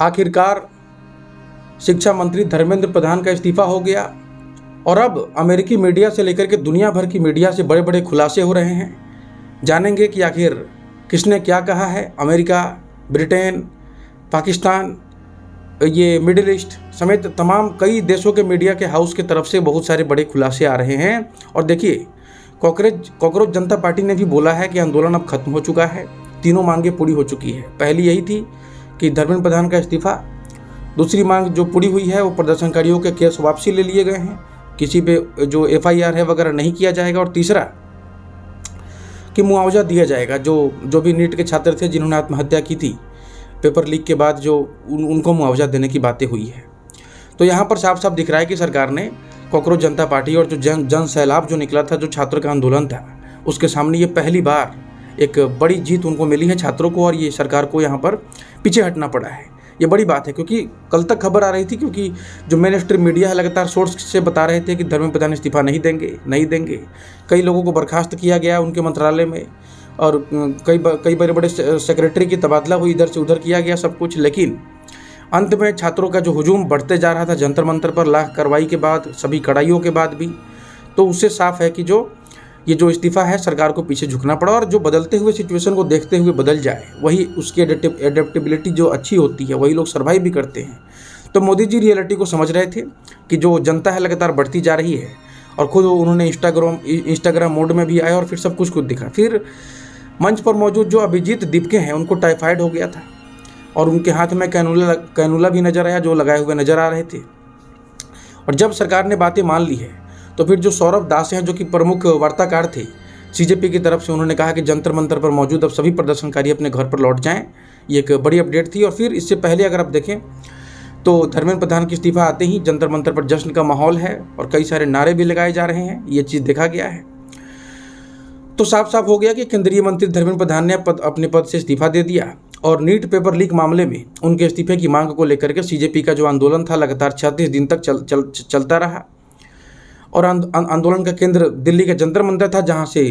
आखिरकार शिक्षा मंत्री धर्मेंद्र प्रधान का इस्तीफा हो गया और अब अमेरिकी मीडिया से लेकर के दुनिया भर की मीडिया से बड़े बड़े खुलासे हो रहे हैं। जानेंगे कि आखिर किसने क्या कहा है। अमेरिका, ब्रिटेन, पाकिस्तान, ये मिडिल ईस्ट समेत तमाम कई देशों के मीडिया के हाउस की तरफ से बहुत सारे बड़े खुलासे आ रहे हैं। और देखिए, कॉकरोच जनता पार्टी ने भी बोला है कि आंदोलन अब खत्म हो चुका है, तीनों मांगें पूरी हो चुकी है। पहली यही थी कि धर्मेंद्र प्रधान का इस्तीफा, दूसरी मांग जो पूरी हुई है वो प्रदर्शनकारियों के केस वापसी ले लिए गए हैं, किसी पे जो FIR है वगैरह नहीं किया जाएगा, और तीसरा कि मुआवजा दिया जाएगा जो भी नीट के छात्र थे जिन्होंने आत्महत्या की थी पेपर लीक के बाद, जो उनको मुआवजा देने की बातें हुई है। तो यहाँ पर साफ साफ दिख रहा है कि सरकार ने कॉकरोच जनता पार्टी और जो जन सैलाब जो निकला था, जो छात्रों का आंदोलन था, उसके सामने ये पहली बार एक बड़ी जीत उनको मिली है छात्रों को, और ये सरकार को यहाँ पर पीछे हटना पड़ा है। ये बड़ी बात है, क्योंकि कल तक खबर आ रही थी, क्योंकि जो मेन स्ट्रीम मीडिया है लगातार सोर्स से बता रहे थे कि धर्मेंद्र प्रधान इस्तीफा नहीं देंगे। कई लोगों को बर्खास्त किया गया उनके मंत्रालय में, और कई बड़े बड़े सेक्रेटरी की तबादला हुई, इधर से उधर किया गया सब कुछ। लेकिन अंत में छात्रों का जो हुजूम बढ़ते जा रहा था जंतर मंतर पर, लाख कार्रवाई के बाद, सभी कड़ाइयों के बाद भी, तो उससे साफ है कि ये जो इस्तीफा है सरकार को पीछे झुकना पड़ा, और जो बदलते हुए सिचुएशन को देखते हुए बदल जाए, वही उसकी एडेप्टेबिलिटी जो अच्छी होती है वही लोग सर्वाइव भी करते हैं। तो मोदी जी रियलिटी को समझ रहे थे कि जो जनता है लगातार बढ़ती जा रही है, और खुद उन्होंने इंस्टाग्राम मोड में भी आए और फिर सब कुछ दिखा। फिर मंच पर मौजूद जो अभिजीत दीपके हैं उनको टाइफाइड हो गया था, और उनके हाथ में कैनुला भी नजर आया, जो लगाए हुए नजर आ रहे थे। और जब सरकार ने बातें मान ली है, तो फिर जो सौरभ दास हैं, जो कि प्रमुख वार्ताकार थे CJP की तरफ से, उन्होंने कहा कि जंतर मंतर पर मौजूद अब सभी प्रदर्शनकारी अपने घर पर लौट जाएं। ये एक बड़ी अपडेट थी। और फिर इससे पहले अगर आप देखें तो धर्मेंद्र प्रधान की इस्तीफा आते ही जंतर मंतर पर जश्न का माहौल है, और कई सारे नारे भी लगाए जा रहे हैं। ये चीज़ देखा गया है। तो साफ साफ हो गया कि केंद्रीय मंत्री धर्मेंद्र प्रधान ने अपने पद से इस्तीफा दे दिया, और नीट पेपर लीक मामले में उनके इस्तीफे की मांग को लेकर के CJP का जो आंदोलन था लगातार 36 दिन तक चलता रहा। और आंदोलन का केंद्र दिल्ली का जंतर मंतर था, जहां से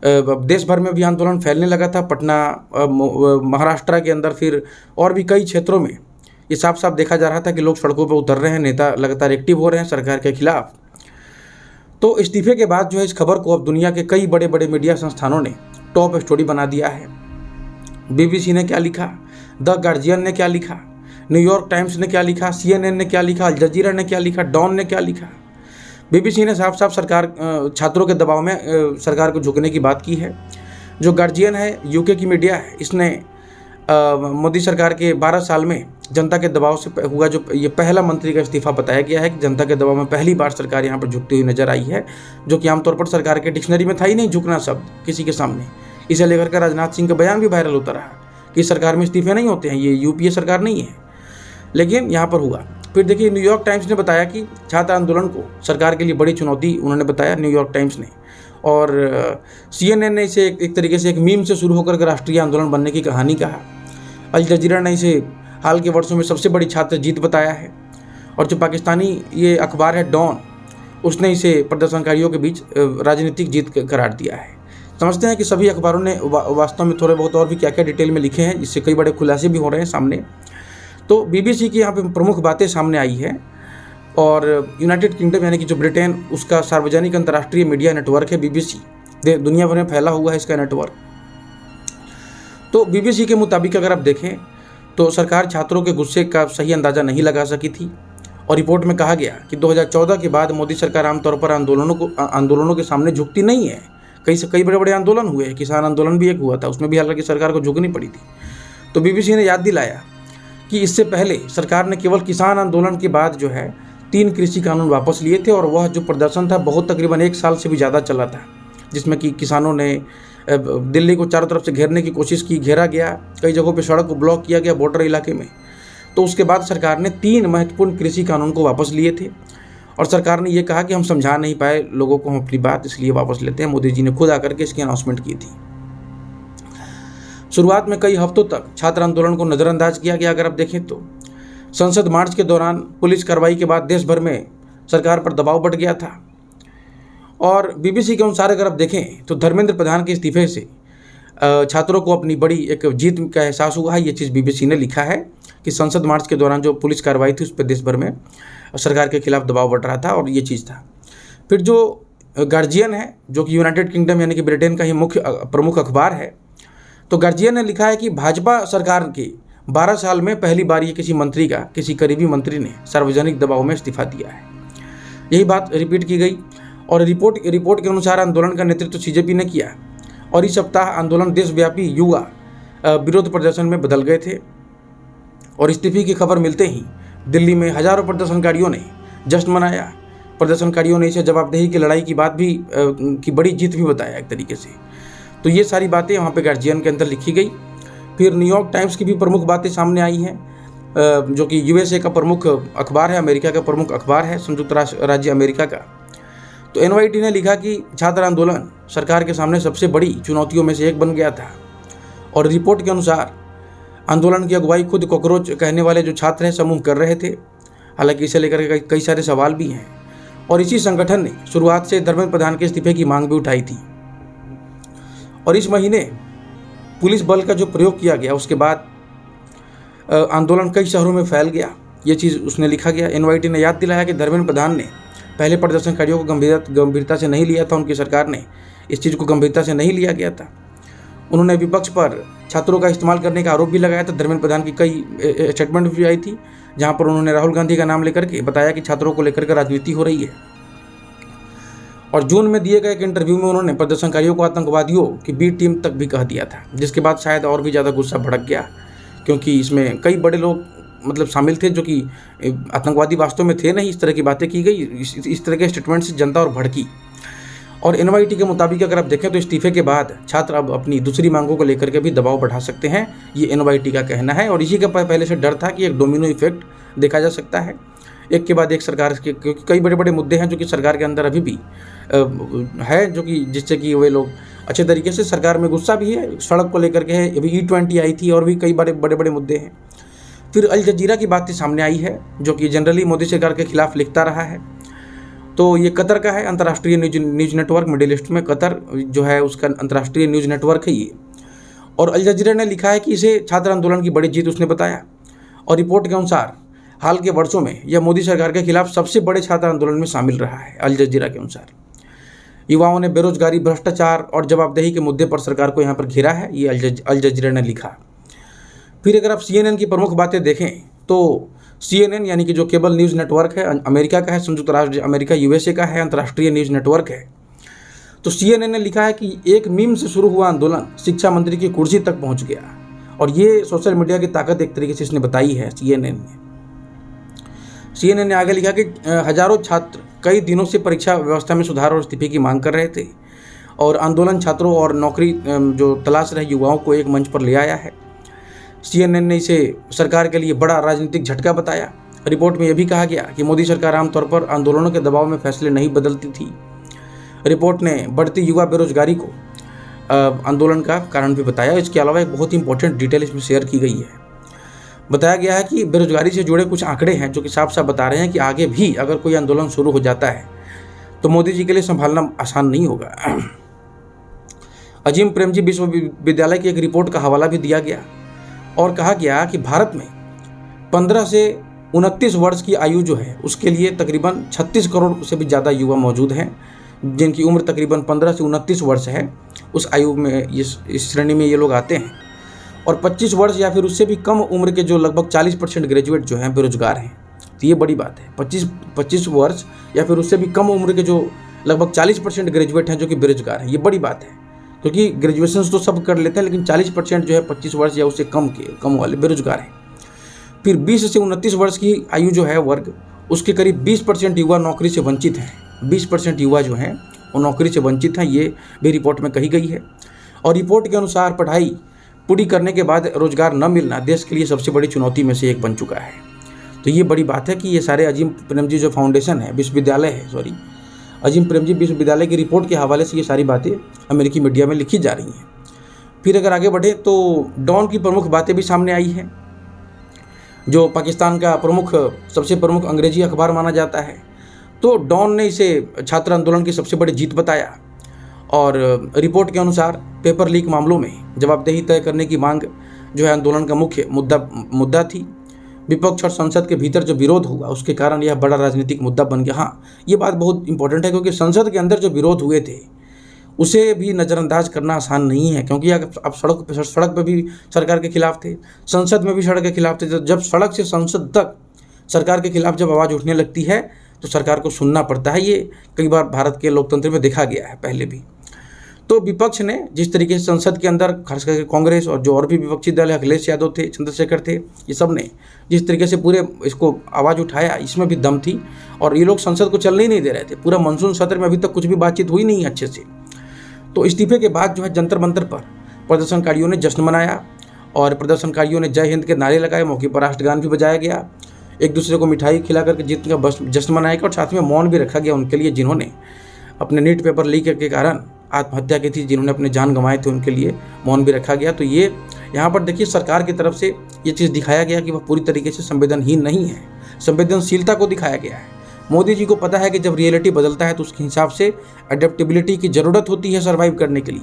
देश भर में भी आंदोलन फैलने लगा था। पटना, महाराष्ट्र के अंदर, फिर और भी कई क्षेत्रों में ये साफ साफ देखा जा रहा था कि लोग सड़कों पर उतर रहे हैं, नेता लगातार एक्टिव हो रहे हैं सरकार के खिलाफ। तो इस्तीफे के बाद जो है इस खबर को अब दुनिया के कई बड़े बड़े मीडिया संस्थानों ने टॉप स्टोरी बना दिया है। BBC ने क्या लिखा, द गार्जियन ने क्या लिखा, न्यूयॉर्क टाइम्स ने क्या लिखा, CNN ने क्या लिखा, अल जजीरा ने क्या लिखा, डॉन ने क्या लिखा। BBC ने साफ साफ छात्रों के दबाव में सरकार को झुकने की बात की है। जो गार्जियन है, UK की मीडिया है, इसने मोदी सरकार के 12 साल में जनता के दबाव से हुआ जो ये पहला मंत्री का इस्तीफा बताया गया है कि जनता के दबाव में पहली बार सरकार यहाँ पर झुकती हुई नजर आई है, जो कि आमतौर पर सरकार के डिक्शनरी में था ही नहीं झुकना शब्द किसी के सामने। इसे लेकर के राजनाथ सिंह का बयान भी वायरल होता रहा कि सरकार में इस्तीफे नहीं होते हैं, ये UPA सरकार नहीं है, लेकिन यहाँ पर हुआ। फिर देखिए, न्यूयॉर्क टाइम्स ने बताया कि छात्र आंदोलन को सरकार के लिए बड़ी चुनौती उन्होंने बताया, न्यूयॉर्क टाइम्स ने। और CNN ने इसे एक तरीके से एक मीम से शुरू होकर के राष्ट्रीय आंदोलन बनने की कहानी कहा। अल जजीरा ने इसे हाल के वर्षों में सबसे बड़ी छात्र जीत बताया है। और जो पाकिस्तानी ये अखबार है डॉन, उसने इसे प्रदर्शनकारियों के बीच राजनीतिक जीत करार दिया है। समझते हैं कि सभी अखबारों ने वास्तव में थोड़े बहुत और भी क्या क्या डिटेल में लिखे हैं, जिससे कई बड़े खुलासे भी हो रहे हैं सामने। तो BBC की यहाँ पे प्रमुख बातें सामने आई है। और यूनाइटेड किंगडम यानी कि जो ब्रिटेन, उसका सार्वजनिक अंतर्राष्ट्रीय मीडिया नेटवर्क है BBC, दुनिया भर में फैला हुआ है इसका नेटवर्क। तो BBC के मुताबिक अगर आप देखें तो सरकार छात्रों के गुस्से का सही अंदाज़ा नहीं लगा सकी थी। और रिपोर्ट में कहा गया कि 2014 के बाद मोदी सरकार आमतौर पर आंदोलनों के सामने झुकती नहीं है। कई बड़े बड़े आंदोलन हुए, किसान आंदोलन भी एक हुआ था, उसमें भी हालांकि सरकार को झुकनी पड़ी थी। तो BBC ने याद दिलाया कि इससे पहले सरकार ने केवल किसान आंदोलन के बाद जो है 3 कृषि कानून वापस लिए थे, और वह जो प्रदर्शन था बहुत तकरीबन 1 साल से भी ज़्यादा चला था, जिसमें कि किसानों ने दिल्ली को चारों तरफ से घेरने की कोशिश की, घेरा गया, कई जगहों पे सड़क को ब्लॉक किया गया बॉर्डर इलाके में। तो उसके बाद सरकार ने 3 महत्वपूर्ण कृषि कानून को वापस लिए थे, और सरकार ने ये कहा कि हम समझा नहीं पाए लोगों को हम अपनी बात, इसलिए वापस लेते हैं। मोदी जी ने खुद आकर के इसकी अनाउंसमेंट की थी। शुरुआत में कई हफ्तों तक छात्र आंदोलन को नज़रअंदाज किया गया। अगर आप देखें तो संसद मार्च के दौरान पुलिस कार्रवाई के बाद देश भर में सरकार पर दबाव बढ़ गया था। और BBC के अनुसार अगर आप देखें तो धर्मेंद्र प्रधान के इस्तीफे से छात्रों को अपनी बड़ी एक जीत का एहसास हुआ है। ये चीज़ BBC ने लिखा है कि संसद मार्च के दौरान जो पुलिस कार्रवाई थी उस पर देश भर में सरकार के खिलाफ दबाव बढ़ रहा था और ये चीज़ था। फिर जो गार्जियन है, जो कि यूनाइटेड किंगडम यानी कि ब्रिटेन का ही मुख्य प्रमुख अखबार है, तो गार्जियन ने लिखा है कि भाजपा सरकार की 12 साल में पहली बार ये किसी मंत्री का, किसी करीबी मंत्री ने सार्वजनिक दबाव में इस्तीफा दिया है। यही बात रिपीट की गई और रिपोर्ट के अनुसार आंदोलन का नेतृत्व सीजेपी ने किया और इस सप्ताह आंदोलन देशव्यापी युवा विरोध प्रदर्शन में बदल गए थे और इस्तीफे की खबर मिलते ही दिल्ली में हजारों प्रदर्शनकारियों ने जश्न मनाया। प्रदर्शनकारियों ने इसे जवाबदेही की लड़ाई की बात भी की बड़ी जीत भी बताया एक तरीके से। तो ये सारी बातें वहाँ पे गार्जियन के अंदर लिखी गई। फिर न्यूयॉर्क टाइम्स की भी प्रमुख बातें सामने आई हैं, जो कि यूएसए का प्रमुख अखबार है, अमेरिका का प्रमुख अखबार है, संयुक्त राष्ट्र राज्य अमेरिका का। तो एनवाईटी ने लिखा कि छात्र आंदोलन सरकार के सामने सबसे बड़ी चुनौतियों में से एक बन गया था और रिपोर्ट के अनुसार आंदोलन की अगुवाई खुद कॉकरोच कहने वाले जो छात्र हैं समूह कर रहे थे। हालांकि इसे लेकर कई सारे सवाल भी हैं और इसी संगठन ने शुरुआत से धर्मेंद्र प्रधान के इस्तीफे की मांग भी उठाई थी। और इस महीने पुलिस बल का जो प्रयोग किया गया उसके बाद आंदोलन कई शहरों में फैल गया, ये चीज़ उसने लिखा गया। एनवाईटी ने याद दिलाया कि धर्मेंद्र प्रधान ने पहले प्रदर्शनकारियों को गंभीरता से नहीं लिया था, उनकी सरकार ने इस चीज़ को गंभीरता से नहीं लिया गया था। उन्होंने विपक्ष पर छात्रों का इस्तेमाल करने का आरोप भी लगाया था। धर्मेंद्र प्रधान की कई स्टेटमेंट भी आई थी जहां पर उन्होंने राहुल गांधी का नाम लेकर के बताया कि छात्रों को लेकर के राजनीति हो रही है। और जून में दिए गए एक इंटरव्यू में उन्होंने प्रदर्शनकारियों को आतंकवादियों की बी टीम तक भी कह दिया था, जिसके बाद शायद और भी ज़्यादा गुस्सा भड़क गया, क्योंकि इसमें कई बड़े लोग मतलब शामिल थे जो कि आतंकवादी वास्तव में थे नहीं। इस तरह की बातें की गई, इस तरह के स्टेटमेंट से जनता और भड़की। और एनवाईटी के मुताबिक अगर आप देखें तो इस्तीफे के बाद छात्र अब अपनी दूसरी मांगों को लेकर के भी दबाव बढ़ा सकते हैं, ये एनवाईटी का कहना है। और इसी का पहले से डर था कि एक डोमिनो इफेक्ट देखा जा सकता है, एक के बाद एक सरकार के, क्योंकि कई बड़े बड़े मुद्दे हैं जो कि सरकार के अंदर अभी भी है, जो कि जिससे कि वे लोग अच्छे तरीके से, सरकार में गुस्सा भी है, सड़क को लेकर के है, अभी E20 आई थी और भी कई बड़े बड़े मुद्दे हैं। फिर अल जजीरा की बात सामने आई है, जो कि जनरली मोदी सरकार के खिलाफ लिखता रहा है। तो ये कतर का है, अंतर्राष्ट्रीय न्यूज़ नेटवर्क, मिडिल ईस्ट में कतर जो है उसका अंतर्राष्ट्रीय न्यूज़ नेटवर्क है ये। और अल जजीरा ने लिखा है कि इसे छात्र आंदोलन की बड़ी जीत उसने बताया। और रिपोर्ट के अनुसार हाल के वर्षों में यह मोदी सरकार के खिलाफ सबसे बड़े छात्र आंदोलन में शामिल रहा है। अल जजीरा के अनुसार युवाओं ने बेरोजगारी, भ्रष्टाचार और जवाबदेही के मुद्दे पर सरकार को यहाँ पर घेरा है, ये अल जजीरा ने लिखा। फिर अगर आप CNN की प्रमुख बातें देखें तो CNN यानी कि जो केबल न्यूज़ नेटवर्क है, अमेरिका का है, संयुक्त राष्ट्र अमेरिका USA का है, अंतर्राष्ट्रीय न्यूज़ नेटवर्क है। तो CNN ने लिखा है कि एक मीम से शुरू हुआ आंदोलन शिक्षा मंत्री की कुर्सी तक पहुंच गया और ये सोशल मीडिया की ताकत एक तरीके से इसने बताई है CNN ने आगे लिखा कि हजारों छात्र कई दिनों से परीक्षा व्यवस्था में सुधार और इस्तीफे की मांग कर रहे थे और आंदोलन छात्रों और नौकरी जो तलाश रहे युवाओं को एक मंच पर ले आया है। CNN ने इसे सरकार के लिए बड़ा राजनीतिक झटका बताया। रिपोर्ट में यह भी कहा गया कि मोदी सरकार आमतौर पर आंदोलनों के दबाव में फैसले नहीं बदलती थी। रिपोर्ट ने बढ़ती युवा बेरोजगारी को आंदोलन का कारण भी बताया। इसके अलावा एक बहुत ही इंपॉर्टेंट डिटेल इसमें शेयर की गई है। बताया गया है कि बेरोजगारी से जुड़े कुछ आंकड़े हैं जो कि साफ साफ बता रहे हैं कि आगे भी अगर कोई आंदोलन शुरू हो जाता है तो मोदी जी के लिए संभालना आसान नहीं होगा। अजीम प्रेमजी विश्वविद्यालय की एक रिपोर्ट का हवाला भी दिया गया और कहा गया कि भारत में 15 से 29 वर्ष की आयु जो है उसके लिए तकरीबन 36 करोड़ से भी ज़्यादा युवा मौजूद हैं, जिनकी उम्र तकरीबन 15 से 29 वर्ष है। उस आयु में इस श्रेणी में ये लोग आते हैं। और 25 वर्ष या फिर उससे भी कम उम्र के जो लगभग 40% ग्रेजुएट जो हैं बेरोजगार हैं। तो ये बड़ी बात है। 25 वर्ष या फिर उससे भी कम उम्र के जो लगभग 40% ग्रेजुएट हैं जो कि बेरोजगार हैं, ये बड़ी बात है, क्योंकि ग्रेजुएशन तो सब कर लेते हैं लेकिन 40% जो है 25 वर्ष या उससे कम वाले बेरोजगार हैं। फिर 20 से 29 वर्ष की आयु जो है वर्ग, उसके करीब 20% युवा नौकरी से वंचित हैं। 20% युवा जो हैं वो नौकरी से वंचित हैं, ये भी रिपोर्ट में कही गई है। और रिपोर्ट के अनुसार पढ़ाई पूरी करने के बाद रोजगार न मिलना देश के लिए सबसे बड़ी चुनौती में से एक बन चुका है। तो ये बड़ी बात है कि ये सारे अजीम प्रेमजी जो फाउंडेशन है, अजीम प्रेमजी विश्वविद्यालय की रिपोर्ट के हवाले से ये सारी बातें अमेरिकी मीडिया में लिखी जा रही हैं। फिर अगर आगे बढ़े तो डॉन की प्रमुख बातें भी सामने आई हैं, जो पाकिस्तान का सबसे प्रमुख अंग्रेजी अखबार माना जाता है। तो डॉन ने इसे छात्र आंदोलन की सबसे बड़ी जीत बताया और रिपोर्ट के अनुसार पेपर लीक मामलों में जवाबदेही तय करने की मांग जो है आंदोलन का मुख्य मुद्दा थी। विपक्ष और संसद के भीतर जो विरोध हुआ उसके कारण यह बड़ा राजनीतिक मुद्दा बन गया। हाँ, ये बात बहुत इंपॉर्टेंट है क्योंकि संसद के अंदर जो विरोध हुए थे उसे भी नज़रअंदाज करना आसान नहीं है, क्योंकि अब सड़क पे भी सरकार के खिलाफ थे, संसद में भी सड़क के खिलाफ थे। जब सड़क से संसद तक सरकार के खिलाफ जब आवाज़ उठने लगती है तो सरकार को सुनना पड़ता है। ये कई बार भारत के लोकतंत्र में देखा गया है पहले भी। तो विपक्ष ने जिस तरीके से संसद के अंदर खास करके कांग्रेस और जो और भी विपक्षी दल है, अखिलेश यादव थे, चंद्रशेखर थे, ये सब ने जिस तरीके से पूरे इसको आवाज़ उठाया, इसमें भी दम थी। और ये लोग संसद को चलने ही नहीं दे रहे थे। पूरा मानसून सत्र में अभी तक कुछ भी बातचीत हुई नहीं अच्छे से। तो इस्तीफे के बाद जो है जंतर मंतर पर प्रदर्शनकारियों ने जश्न मनाया और प्रदर्शनकारियों ने जय हिंद के नारे लगाए, मौके पर राष्ट्रगान भी बजाया गया, एक दूसरे को मिठाई खिला करके जीत का जश्न मनाया गया और साथ में मौन भी रखा गया उनके लिए जिन्होंने अपने नीट पेपर लीक के कारण आत्महत्या की थी, जिन्होंने अपने जान गंवाए थे, उनके लिए मौन भी रखा गया। तो ये यहाँ पर देखिए सरकार की तरफ से ये चीज़ दिखाया गया कि वह पूरी तरीके से संवेदनहीन नहीं है, संवेदनशीलता को दिखाया गया है। मोदी जी को पता है कि जब रियलिटी बदलता है तो उसके हिसाब से अडेप्टेबिलिटी की ज़रूरत होती है सर्वाइव करने के लिए।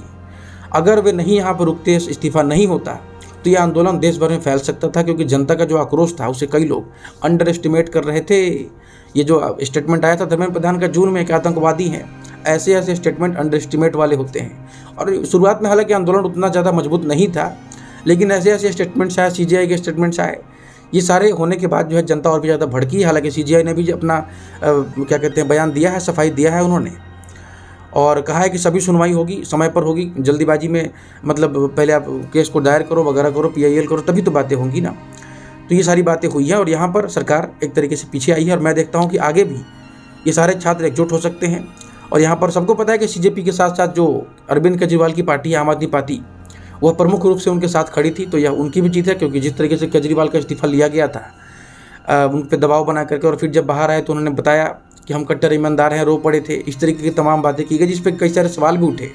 अगर वे नहीं यहाँ पर रुकते, इस्तीफा नहीं होता तो यह आंदोलन देश भर में फैल सकता था, क्योंकि जनता का जो आक्रोश था उसे कई लोग अंडर एस्टिमेट कर रहे थे। ये जो स्टेटमेंट आया था धर्मेंद्र प्रधान का जून में, एक आतंकवादी हैं, ऐसे ऐसे स्टेटमेंट अंडर एस्टिमेट वाले होते हैं। और शुरुआत में हालांकि आंदोलन उतना ज़्यादा मजबूत नहीं था, लेकिन ऐसे ऐसे स्टेटमेंट्स आए, CGI के स्टेटमेंट्स आए, ये सारे होने के बाद जो है जनता और भी ज़्यादा भड़की। हालांकि CGI ने भी अपना क्या कहते हैं बयान दिया है, सफाई दिया है उन्होंने, और कहा है कि सभी सुनवाई होगी, समय पर होगी, जल्दीबाजी में मतलब पहले आप केस को दायर करो वगैरह करो, PIL करो, तभी तो बातें होंगी ना। तो ये सारी बातें हुई हैं और यहाँ पर सरकार एक तरीके से पीछे आई है। और मैं देखता हूँ कि आगे भी ये सारे छात्र एकजुट हो सकते हैं। और यहाँ पर सबको पता है कि CJP के साथ साथ जो अरविंद केजरीवाल की पार्टी है, आम आदमी पार्टी, वह प्रमुख रूप से उनके साथ खड़ी थी। तो यह उनकी भी जीत है, क्योंकि जिस तरीके से केजरीवाल का इस्तीफा लिया गया था उन पर दबाव बना करके, और फिर जब बाहर आए तो उन्होंने बताया कि हम कट्टर ईमानदार हैं, रो पड़े थे, इस तरीके की तमाम बातें की गई जिस पर कई सारे सवाल भी उठे।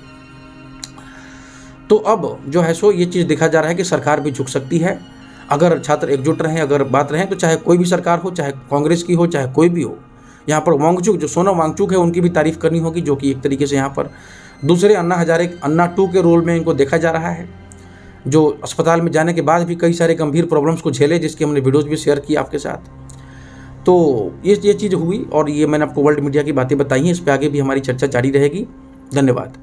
तो अब जो है सो ये चीज़ देखा जा रहा है कि सरकार भी झुक सकती है अगर छात्र एकजुट रहें, अगर बात रहें, तो चाहे कोई भी सरकार हो, चाहे कांग्रेस की हो, चाहे कोई भी हो। यहाँ पर वांगचुक, जो सोनम वांगचुक है, उनकी भी तारीफ़ करनी होगी, जो कि एक तरीके से यहाँ पर दूसरे अन्ना हजारे, अन्ना 2 के रोल में इनको देखा जा रहा है, जो अस्पताल में जाने के बाद भी कई सारे गंभीर प्रॉब्लम्स को झेले, जिसके हमने वीडियोज़ भी शेयर किए आपके साथ। तो ये चीज़ हुई और ये मैंने आपको वर्ल्ड मीडिया की बातें बताई हैं। इस पर आगे भी हमारी चर्चा जारी रहेगी। धन्यवाद।